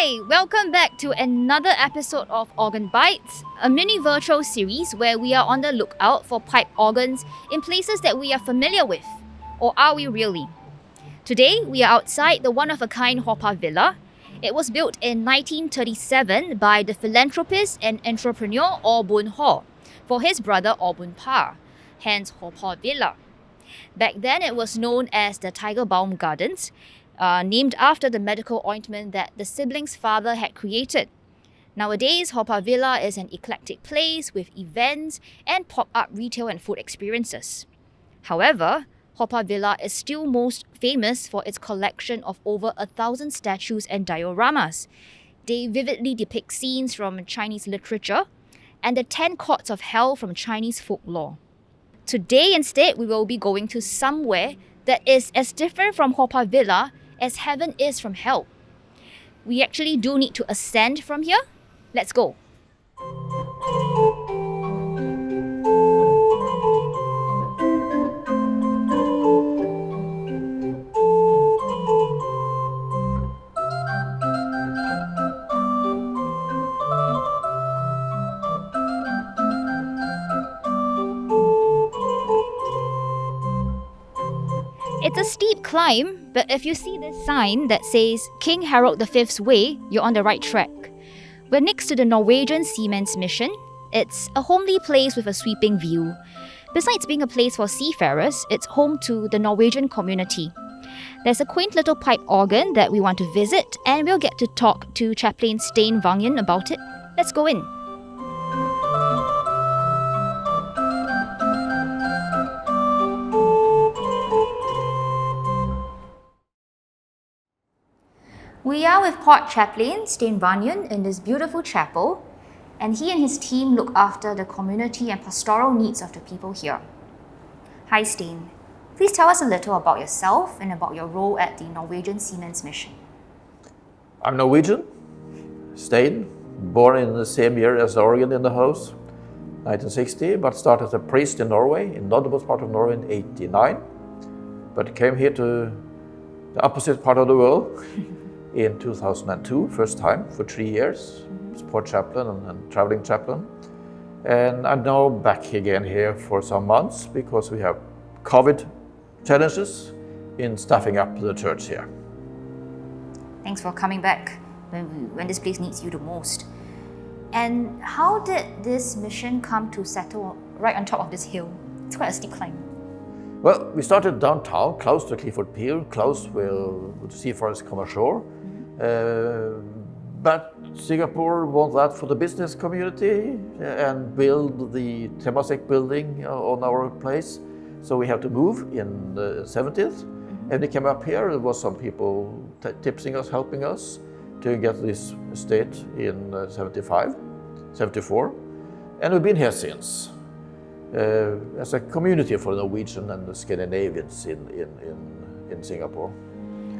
Hi, welcome back to another episode of Organ Bites, a mini virtual series where we are on the lookout for pipe organs in places that we are familiar with. Or are we really? Today, we are outside the one-of-a-kind Haw Par Villa. It was built in 1937 by the philanthropist and entrepreneur Aw Boon Haw for his brother Aw Boon Pah, hence Haw Par Villa. Back then, it was known as the Tiger Balm Gardens, named after the medical ointment that the siblings' father had created. Nowadays, Haw Par Villa is an eclectic place with events and pop-up retail and food experiences. However, Haw Par Villa is still most famous for its collection of over 1,000 statues and dioramas. They vividly depict scenes from Chinese literature and the 10 courts of hell from Chinese folklore. Today, instead, we will be going to somewhere that is as different from Haw Par Villa as heaven is from hell. We actually do need to ascend from here. Let's go. It's a steep climb, but if you see this sign that says King Harold V's Way, you're on the right track. We're next to the Norwegian Seamen's Mission. It's a homely place with a sweeping view. Besides being a place for seafarers, it's home to the Norwegian community. There's a quaint little pipe organ that we want to visit, and we'll get to talk to Chaplain Stein Vangen about it. Let's go in. We are with Port Chaplain Stein Vangen in this beautiful chapel, and he and his team look after the community and pastoral needs of the people here. Hi Stein, please tell us a little about yourself and about your role at the Norwegian Seamen's Mission. I'm Norwegian, Stein, born in the same year as Oregon in the house, 1960, but started as a priest in Norway, in northern part of Norway in 89, but came here to the opposite part of the world in 2002, first time for 3 years, port chaplain and traveling chaplain. And I'm now back again here for some months because we have COVID challenges in staffing up the church here. Thanks for coming back when this place needs you the most. And how did this mission come to settle right on top of this hill? It's quite a steep climb. Well, we started downtown, close to Clifford Pier, close where the seafarers come ashore. But Singapore want that for the business community and build the Temasek building on our place. So we have to move in the 70th. And we came up here, there was some people tipsing us, helping us to get this estate in 75, 74. And we've been here since. As a community for the Norwegian and the Scandinavians in Singapore.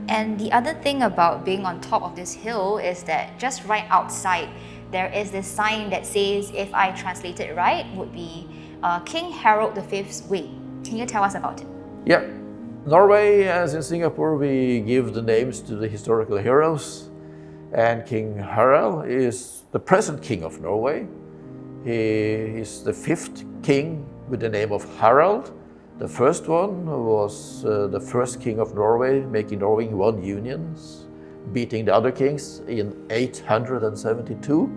And the other thing about being on top of this hill is that just right outside, there is this sign that says, if I translate it right, would be King Harold V's Way. Can you tell us about it? Yeah. Norway, as in Singapore, we give the names to the historical heroes. And King Harald is the present king of Norway. He is the 5th king with the name of Harald. The first one was the first king of Norway, making Norway one union, beating the other kings in 872.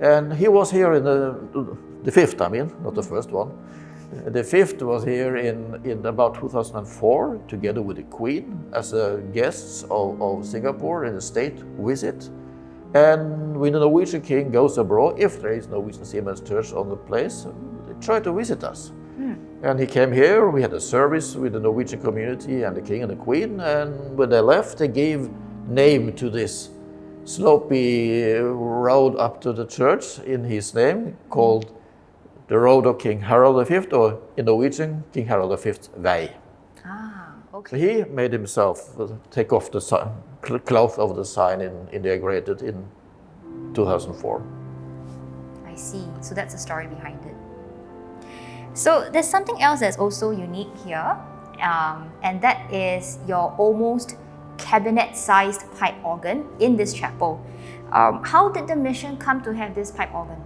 And he was here in the 5th, not the first one. The 5th was here in about 2004, together with the Queen, as a guest of Singapore in a state visit. And when the Norwegian king goes abroad, if there is Norwegian Seamen's Church on the place, they try to visit us. And he came here, we had a service with the Norwegian community and the king and the queen, and when they left, they gave name to this slopey road up to the church in his name, called the Road of King Harald V, or in Norwegian, King Harold V's Way. Ah, okay. So he made himself take off the cloth of the sign integrated in 2004. I see. So that's the story behind it. So there's something else that's also unique here, and that is your almost cabinet-sized pipe organ in this chapel. How did the mission come to have this pipe organ?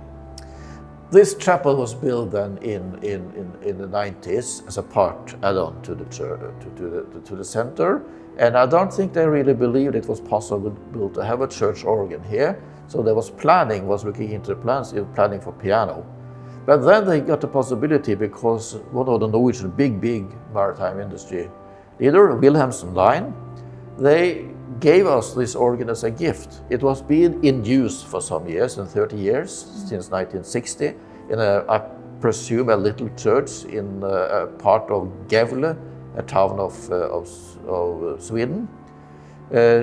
This chapel was built then in the 90s as a part add-on to the church, to the center, and I don't think they really believed it was possible to have a church organ here. So there was looking into the plans, planning for piano. But then they got the possibility because one of the Norwegian big maritime industry leader, Wilhelmsen Line, they gave us this organ as a gift. It was being in use for some years, 30 years, since 1960, in I presume a little church in a part of Gävle, a town of Sweden.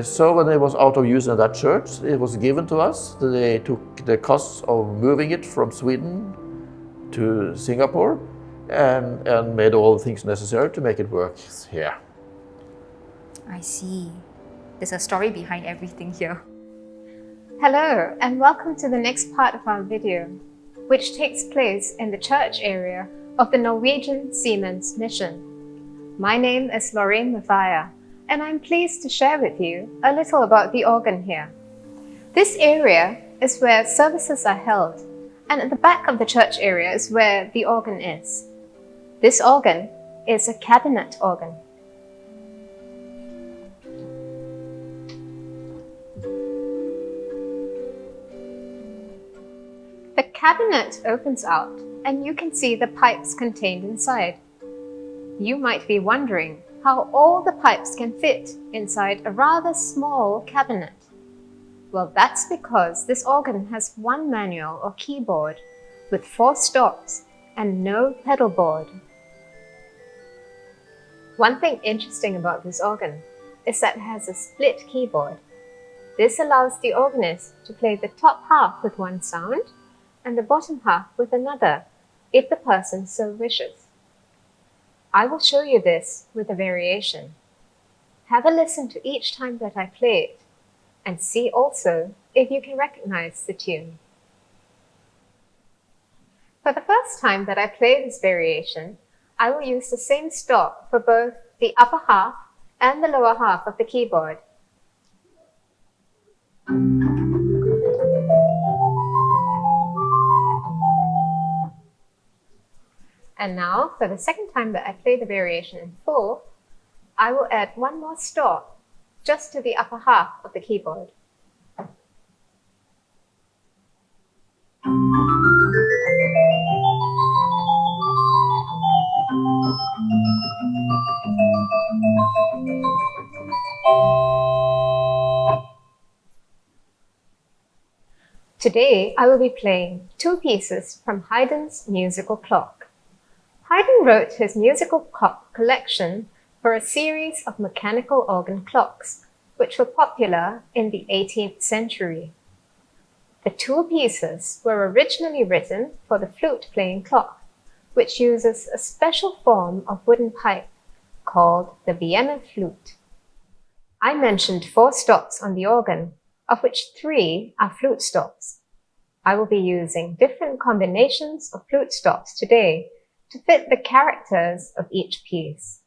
So when it was out of use in that church, it was given to us. They took the costs of moving it from Sweden to Singapore and made all the things necessary to make it work here. I see. There's a story behind everything here. Hello, and welcome to the next part of our video, which takes place in the church area of the Norwegian Seamen's Mission. My name is Lorraine Mathia, and I'm pleased to share with you a little about the organ here. This area is where services are held, and at the back of the church area is where the organ is. This organ is a cabinet organ. The cabinet opens out and you can see the pipes contained inside. You might be wondering how all the pipes can fit inside a rather small cabinet. Well, that's because this organ has one manual or keyboard with 4 stops and no pedal board. One thing interesting about this organ is that it has a split keyboard. This allows the organist to play the top half with one sound and the bottom half with another, if the person so wishes. I will show you this with a variation. Have a listen to each time that I play it, and see also if you can recognize the tune. For the first time that I play this variation, I will use the same stop for both the upper half and the lower half of the keyboard. And now, for the second time that I play the variation in full, I will add one more stop just to the upper half of the keyboard. Today, I will be playing 2 pieces from Haydn's musical clock. Haydn wrote his musical clock collection for a series of mechanical organ clocks, which were popular in the 18th century. The 2 pieces were originally written for the flute-playing clock, which uses a special form of wooden pipe called the Vienna flute. I mentioned 4 stops on the organ, of which 3 are flute stops. I will be using different combinations of flute stops today to fit the characters of each piece.